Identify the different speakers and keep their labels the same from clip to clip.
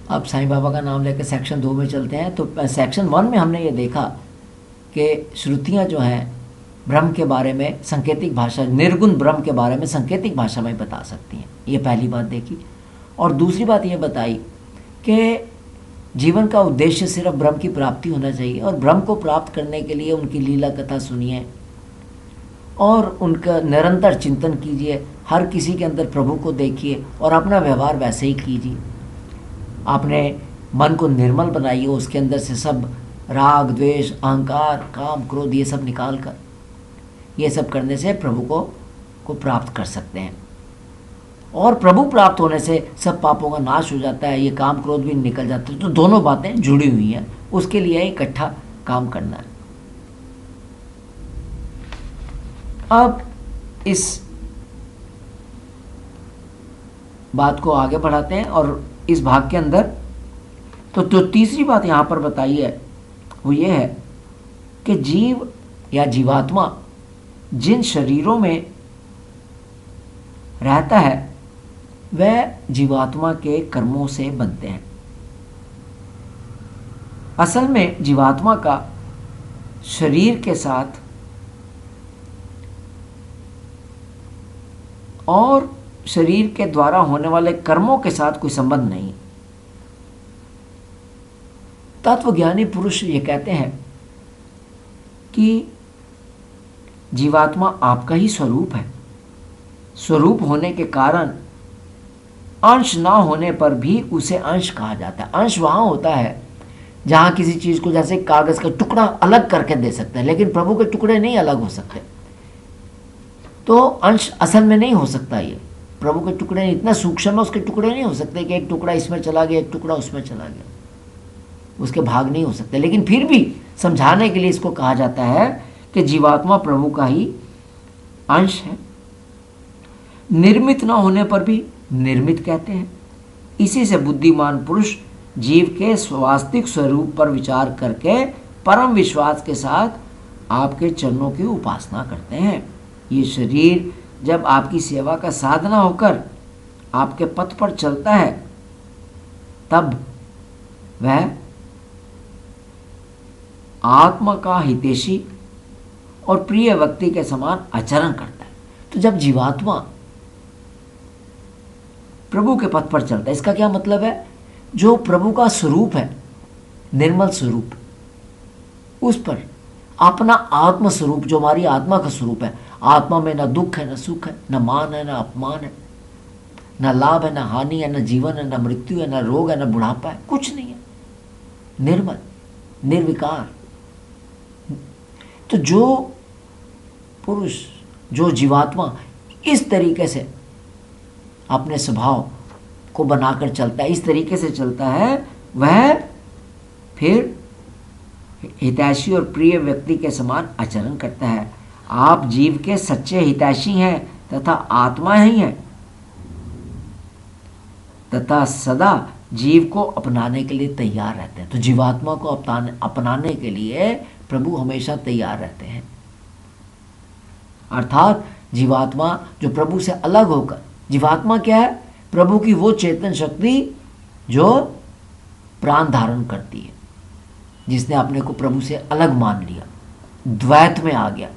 Speaker 1: अब साईं बाबा का नाम लेकर सेक्शन 2 में चलते हैं। तो सेक्शन 1 में हमने ये देखा कि श्रुतियाँ जो हैं ब्रह्म के बारे में सांकेतिक भाषा, निर्गुण ब्रह्म के बारे में सांकेतिक भाषा में बता सकती हैं। ये पहली बात देखी। और दूसरी बात ये बताई कि जीवन का उद्देश्य सिर्फ ब्रह्म की प्राप्ति होना चाहिए, और ब्रह्म को प्राप्त करने के लिए उनकी लीला कथा सुनिए और उनका निरंतर चिंतन कीजिए। हर किसी के अंदर प्रभु को देखिए और अपना व्यवहार वैसे ही कीजिए। आपने मन को निर्मल बनाइए, उसके अंदर से सब राग द्वेष अहंकार काम क्रोध ये सब निकाल कर, ये सब करने से प्रभु को प्राप्त कर सकते हैं। और प्रभु प्राप्त होने से सब पापों का नाश हो जाता है, ये काम क्रोध भी निकल जाते हैं। तो दोनों बातें जुड़ी हुई हैं, उसके लिए इकट्ठा काम करना है। अब इस बात को आगे बढ़ाते हैं और इस भाग के अंदर तो जो तीसरी बात यहाँ पर बताई है वो ये है कि जीव या जीवात्मा जिन शरीरों में रहता है वह जीवात्मा के कर्मों से बनते हैं। असल में जीवात्मा का शरीर के साथ और शरीर के द्वारा होने वाले कर्मों के साथ कोई संबंध नहीं। तत्वज्ञानी पुरुष ये कहते हैं कि जीवात्मा आपका ही स्वरूप है। स्वरूप होने के कारण अंश ना होने पर भी उसे अंश कहा जाता है। अंश वहाँ होता है जहाँ किसी चीज़ को जैसे कागज़ का टुकड़ा अलग करके दे सकते हैं, लेकिन प्रभु के टुकड़े नहीं अलग हो सकते। तो अंश असल में नहीं हो सकता। ये प्रभु के टुकड़े इतना सूक्ष्म है, उसके टुकड़े नहीं हो सकते कि एक टुकड़ा इसमें चला गया एक टुकड़ा उसमें चला गया, उसके भाग नहीं हो सकते। लेकिन फिर भी समझाने के लिए इसको कहा जाता है कि जीवात्मा प्रभु का ही अंश है। निर्मित न होने पर भी निर्मित कहते हैं। इसी से बुद्धिमान पुरुष जीव के वास्तविक स्वरूप पर विचार करके परम विश्वास के साथ आपके चरणों की उपासना करते हैं। ये शरीर जब आपकी सेवा का साधना होकर आपके पथ पर चलता है तब वह आत्मा का हितैषी और प्रिय व्यक्ति के समान आचरण करता है। तो जब जीवात्मा प्रभु के पथ पर चलता है, इसका क्या मतलब है? जो प्रभु का स्वरूप है, निर्मल स्वरूप, उस पर अपना आत्म स्वरूप जो हमारी आत्मा का स्वरूप है, आत्मा में ना दुख है ना सुख है, ना मान है ना अपमान है, ना लाभ है ना हानि है, ना जीवन है ना मृत्यु है, ना रोग है ना बुढ़ापा है, कुछ नहीं है, निर्मल निर्विकार। तो जो पुरुष जो जीवात्मा इस तरीके से अपने स्वभाव को बनाकर चलता है, इस तरीके से चलता है, वह फिर हितैषी और प्रिय व्यक्ति के समान आचरण करता है। आप जीव के सच्चे हितैषी हैं तथा आत्मा ही हैं तथा सदा जीव को अपनाने के लिए तैयार रहते हैं। तो जीवात्मा को अपनाने के लिए प्रभु हमेशा तैयार रहते हैं। अर्थात जीवात्मा जो प्रभु से अलग होकर, जीवात्मा क्या है? प्रभु की वो चेतन शक्ति जो प्राण धारण करती है, जिसने अपने को प्रभु से अलग मान लिया, द्वैत में आ गया,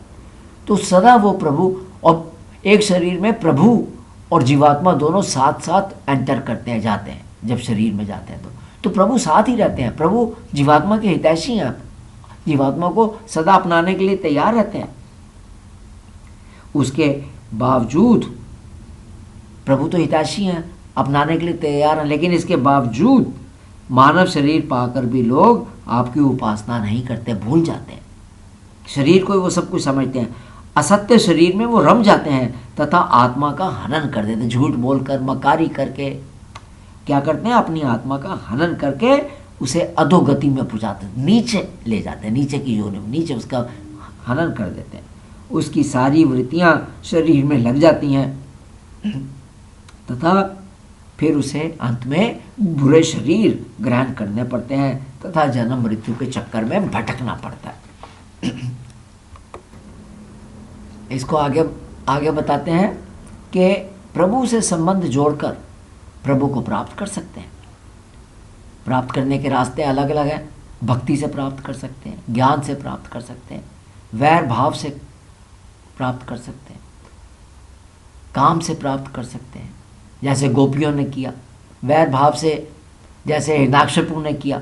Speaker 1: तो सदा वो प्रभु और एक शरीर में प्रभु और जीवात्मा दोनों साथ साथ एंटर करते हैं, जाते हैं। जब शरीर में जाते हैं तो प्रभु साथ ही रहते हैं। प्रभु जीवात्मा के हितैषी हैं, जीवात्मा को सदा अपनाने के लिए तैयार रहते हैं। उसके बावजूद प्रभु तो हितैषी हैं, अपनाने के लिए तैयार हैं, लेकिन इसके बावजूद मानव शरीर पाकर भी लोग आपकी उपासना नहीं करते, भूल जाते हैं। शरीर को वो सब कुछ समझते हैं, असत्य शरीर में वो रम जाते हैं तथा आत्मा का हनन कर देते हैं। झूठ बोलकर, मकारी करके क्या करते हैं? अपनी आत्मा का हनन करके उसे अधोगति में पहुंचाते हैं, नीचे ले जाते हैं, नीचे की योनि में, नीचे उसका हनन कर देते हैं। उसकी सारी वृत्तियां शरीर में लग जाती हैं तथा फिर उसे अंत में बुरे शरीर ग्रहण करने पड़ते हैं तथा जन्म मृत्यु के चक्कर में भटकना पड़ता है। इसको आगे बताते हैं कि प्रभु से संबंध जोड़कर प्रभु को प्राप्त कर सकते हैं। प्राप्त करने के रास्ते अलग अलग हैं। भक्ति से प्राप्त कर सकते हैं, ज्ञान से प्राप्त कर सकते हैं, वैर भाव से प्राप्त कर सकते हैं, काम से प्राप्त कर सकते हैं जैसे गोपियों ने किया, वैर भाव से जैसे हिरण्याकशिपु ने किया,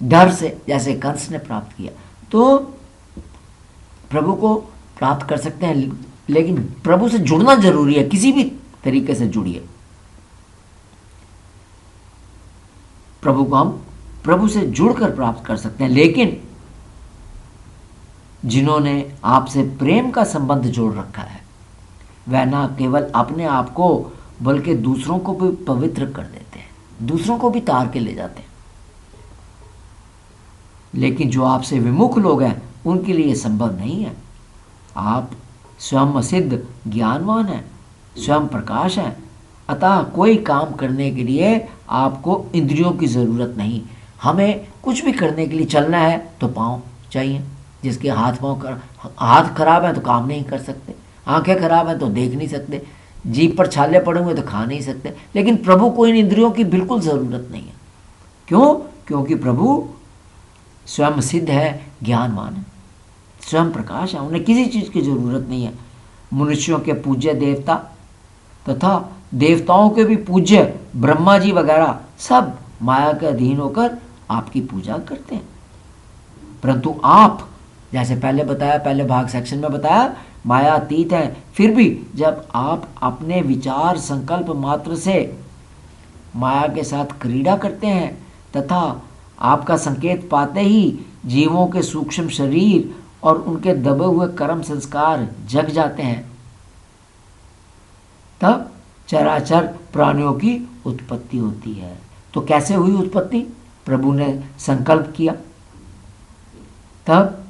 Speaker 1: डर से जैसे कंस ने प्राप्त किया। तो प्रभु को प्राप्त कर सकते हैं, लेकिन प्रभु से जुड़ना जरूरी है। किसी भी तरीके से जुड़िए, प्रभु को हम प्रभु से जुड़कर प्राप्त कर सकते हैं। लेकिन जिन्होंने आपसे प्रेम का संबंध जोड़ रखा है वह ना केवल अपने आप को बल्कि दूसरों को भी पवित्र कर देते हैं, दूसरों को भी तार के ले जाते हैं। लेकिन जो आपसे विमुख लोग हैं उनके लिए संभव नहीं है। आप स्वयं सिद्ध ज्ञानवान हैं, स्वयं प्रकाश हैं, अतः कोई काम करने के लिए आपको इंद्रियों की ज़रूरत नहीं। हमें कुछ भी करने के लिए चलना है तो पाँव चाहिए। जिसके हाथ खराब है तो काम नहीं कर सकते, आंखें खराब हैं तो देख नहीं सकते, जीभ पर छाले पड़े हुए तो खा नहीं सकते। लेकिन प्रभु को इन इंद्रियों की बिल्कुल ज़रूरत नहीं है। क्यों? क्योंकि प्रभु स्वयं सिद्ध है, ज्ञानवान है, स्वयं प्रकाश है, उन्हें किसी चीज़ की ज़रूरत नहीं है। मनुष्यों के पूज्य देवता तथा देवताओं के भी पूज्य ब्रह्मा जी वगैरह सब माया के अधीन होकर आपकी पूजा करते हैं। परंतु आप, जैसे पहले बताया, पहले भाग सेक्शन में बताया, माया अतीत है। फिर भी जब आप अपने विचार संकल्प मात्र से माया के साथ क्रीड़ा करते हैं तथा आपका संकेत पाते ही जीवों के सूक्ष्म शरीर और उनके दबे हुए कर्म संस्कार जग जाते हैं, तब चराचर प्राणियों की उत्पत्ति होती है। तो कैसे हुई उत्पत्ति? प्रभु ने संकल्प किया। तब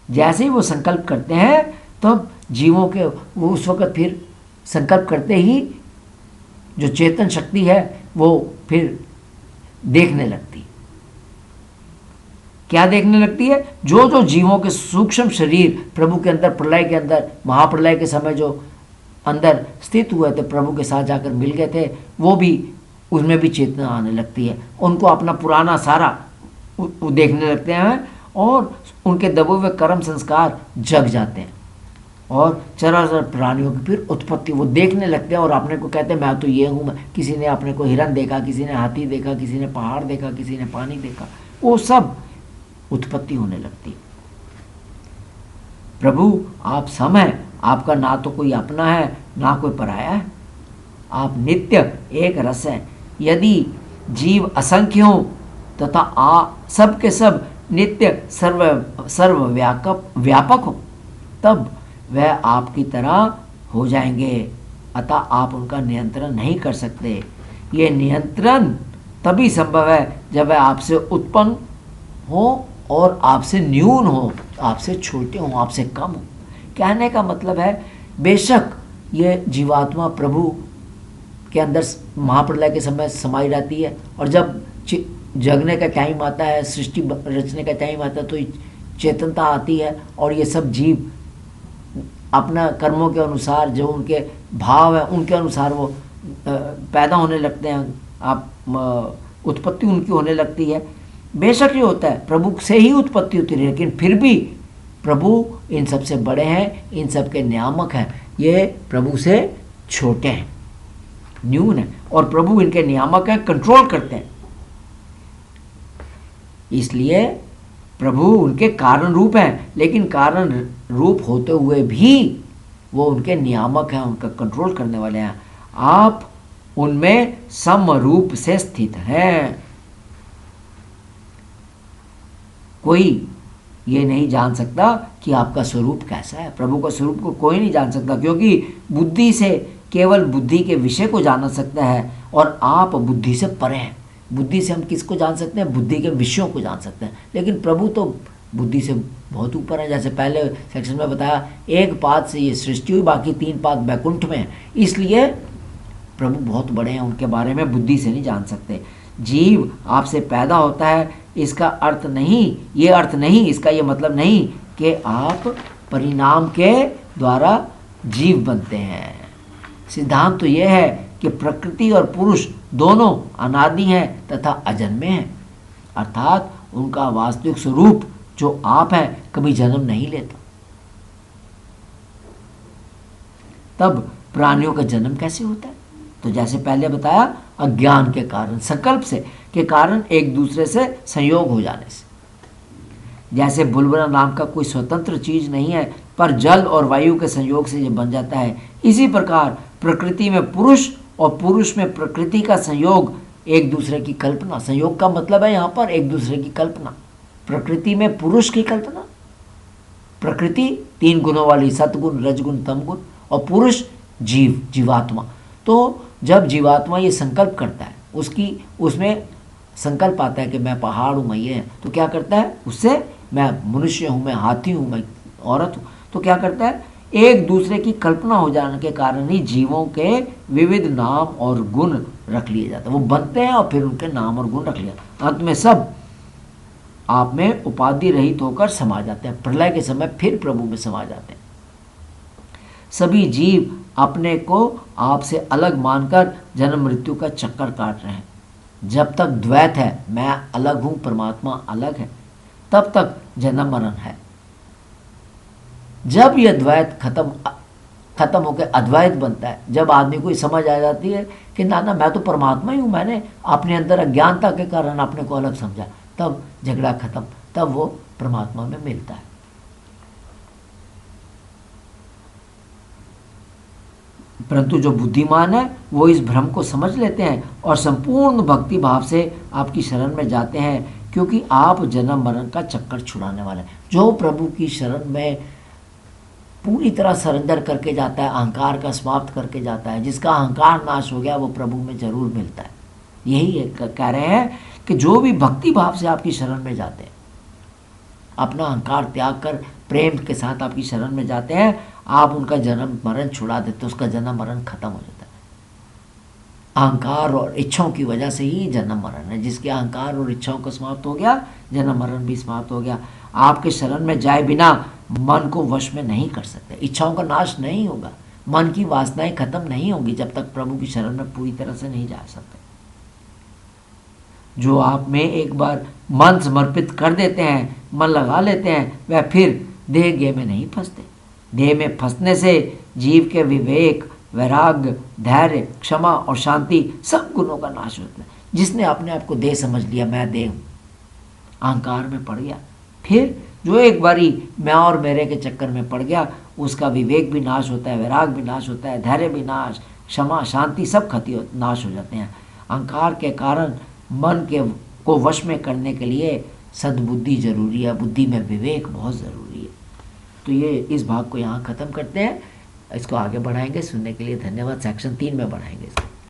Speaker 1: जैसे ही वो संकल्प करते हैं तब जीवों के वो उस वक़्त फिर संकल्प करते ही जो चेतन शक्ति है वो फिर देखने लगती है। क्या देखने लगती है? जो जो जीवों के सूक्ष्म शरीर प्रभु के अंदर, प्रलय के अंदर, महाप्रलय के समय जो अंदर स्थित हुए थे, प्रभु के साथ जाकर मिल गए थे, वो भी, उसमें भी चेतना आने लगती है। उनको अपना पुराना सारा वो देखने लगते हैं और उनके दबे हुए कर्म संस्कार जग जाते हैं और चराचर प्राणियों की फिर उत्पत्ति वो देखने लगते हैं और अपने को कहते हैं मैं तो ये हूँ। किसी ने अपने को हिरन देखा, किसी ने हाथी देखा, किसी ने पहाड़ देखा, किसी ने पानी देखा, वो सब उत्पत्ति होने लगती। प्रभु आप सम हैं, आपका ना तो कोई अपना है ना कोई पराया है, आप नित्य एक रस हैं। यदि जीव असंख्य हो तथा सब के सब नित्य सर्व व्यापक हो तब वह आपकी तरह हो जाएंगे, अतः आप उनका नियंत्रण नहीं कर सकते। ये नियंत्रण तभी संभव है जब वह आपसे उत्पन्न हो और आपसे न्यून हो, आपसे छोटे हो, आपसे कम हो। कहने का मतलब है बेशक ये जीवात्मा प्रभु के अंदर महाप्रलय के समय समाई रहती है और जब जगने का टाइम आता है, सृष्टि रचने का टाइम आता है तो चेतनता आती है और ये सब जीव अपना कर्मों के अनुसार, जो उनके भाव है उनके अनुसार वो पैदा होने लगते हैं, आप उत्पत्ति उनकी होने लगती है। बेशक ये होता है, प्रभु से ही उत्पत्ति होती है, लेकिन फिर भी प्रभु इन सब से बड़े हैं, इन सब के नियामक हैं। ये प्रभु से छोटे हैं, न्यून हैं, और प्रभु इनके नियामक हैं, कंट्रोल करते हैं। इसलिए प्रभु उनके कारण रूप हैं, लेकिन कारण रूप होते हुए भी वो उनके नियामक हैं, उनका कंट्रोल करने वाले हैं। आप उनमें सम रूप से स्थित हैं। कोई ये नहीं जान सकता कि आपका स्वरूप कैसा है। प्रभु का स्वरूप को कोई नहीं जान सकता, क्योंकि बुद्धि से केवल बुद्धि के विषय को जान सकता है और आप बुद्धि से परे हैं। बुद्धि से हम किसको जान सकते हैं? बुद्धि के विषयों को जान सकते हैं, लेकिन प्रभु तो बुद्धि से बहुत ऊपर है। जैसे पहले सेक्शन में बताया, एक पाद से ये सृष्टि हुई, बाकी 3 पाद वैकुंठ में है। इसलिए प्रभु बहुत बड़े हैं, उनके बारे में बुद्धि से नहीं जान सकते। जीव आपसे पैदा होता है, इसका अर्थ नहीं, ये अर्थ नहीं, इसका ये मतलब नहीं कि आप परिणाम के द्वारा जीव बनते हैं। सिद्धांत तो ये है कि प्रकृति और पुरुष दोनों अनादि हैं तथा अजन्मे हैं, अर्थात उनका वास्तविक स्वरूप जो आप है कभी जन्म नहीं लेता। तब प्राणियों का जन्म कैसे होता है? तो जैसे पहले बताया, अज्ञान के कारण, संकल्प से के कारण, एक दूसरे से संयोग हो जाने से। जैसे बुलबुला नाम का कोई स्वतंत्र चीज नहीं है, पर जल और वायु के संयोग से ये बन जाता है। इसी प्रकार प्रकृति में पुरुष और पुरुष में प्रकृति का संयोग एक दूसरे की कल्पना। संयोग का मतलब है यहाँ पर एक दूसरे की कल्पना। प्रकृति में पुरुष की कल्पना, प्रकृति 3 गुणों वाली, सतगुण, रजगुण, तमगुण, और पुरुष जीव, जीवात्मा। तो जब जीवात्मा ये संकल्प करता है, उसमें संकल्प आता है कि मैं पहाड़ हूँ, मैं ये है, तो क्या करता है, उससे मैं मनुष्य हूँ, मैं हाथी हूँ, मैं औरत हूँ, तो क्या करता है, एक दूसरे की कल्पना हो जाने के कारण ही जीवों के विविध नाम और गुण रख लिए जाते हैं। वो बनते हैं और फिर उनके नाम और गुण रख लिए, अंत में सब आप में उपाधि रहित होकर समा जाते हैं। प्रलय के समय फिर प्रभु में समा जाते हैं। सभी जीव अपने को आपसे अलग मानकर जन्म मृत्यु का चक्कर काट रहे हैं। जब तक द्वैत है, मैं अलग हूं, परमात्मा अलग है, तब तक जन्म मरण है। जब यह द्वैत खत्म होकर अद्वैत बनता है, जब आदमी को समझ आ जाती है कि ना मैं तो परमात्मा ही हूँ, मैंने अपने अंदर अज्ञानता के कारण अपने को अलग समझा, तब झगड़ा खत्म, तब वो परमात्मा में मिलता है। परंतु जो बुद्धिमान है वो इस भ्रम को समझ लेते हैं और संपूर्ण भक्ति भाव से आपकी शरण में जाते हैं, क्योंकि आप जन्म मरण का चक्कर छुड़ाने वाले हैं। जो प्रभु की शरण में पूरी तरह सरेंडर करके जाता है, अहंकार का समाप्त करके जाता है, जिसका अहंकार नाश हो गया, वो प्रभु में जरूर मिलता है। यही कह रहे हैं कि जो भी भक्ति भाव से आपकी शरण में जाते हैं, अपना अहंकार त्याग कर प्रेम के साथ आपकी शरण में जाते हैं, आप उनका जन्म मरण छुड़ा देते, उसका जन्म मरण खत्म हो जाता है। अहंकार और इच्छाओं की वजह से ही जन्म मरण है। जिसके अहंकार और इच्छाओं का समाप्त हो गया, जन्म मरण भी समाप्त हो गया। आपके शरण में जाए बिना मन को वश में नहीं कर सकते, इच्छाओं का नाश नहीं होगा, मन की वासनाएं खत्म नहीं होंगी जब तक प्रभु की शरण में पूरी तरह से नहीं जा सकते। जो आप में एक बार मन समर्पित कर देते हैं, मन लगा लेते हैं, वह फिर देह गेह में नहीं फंसते। देह में फंसने से जीव के विवेक, वैराग्य, धैर्य, क्षमा और शांति सब गुणों का नाश होता है। जिसने अपने आप को देह समझ लिया, मैं देह हूँ, अहंकार में पड़ गया, फिर जो एक बारी मैं और मेरे के चक्कर में पड़ गया, उसका विवेक भी नाश होता है, वैराग भी नाश होता है, धैर्य भी नाश, क्षमा, शांति सब नाश हो जाते हैं। अहंकार के कारण मन को वश में करने के लिए सद्बुद्धि जरूरी है, बुद्धि में विवेक बहुत ज़रूरी है। तो ये इस भाग को यहाँ ख़त्म करते हैं, इसको आगे बढ़ाएंगे। सुनने के लिए धन्यवाद। सेक्शन 3 में बढ़ाएंगे इसको।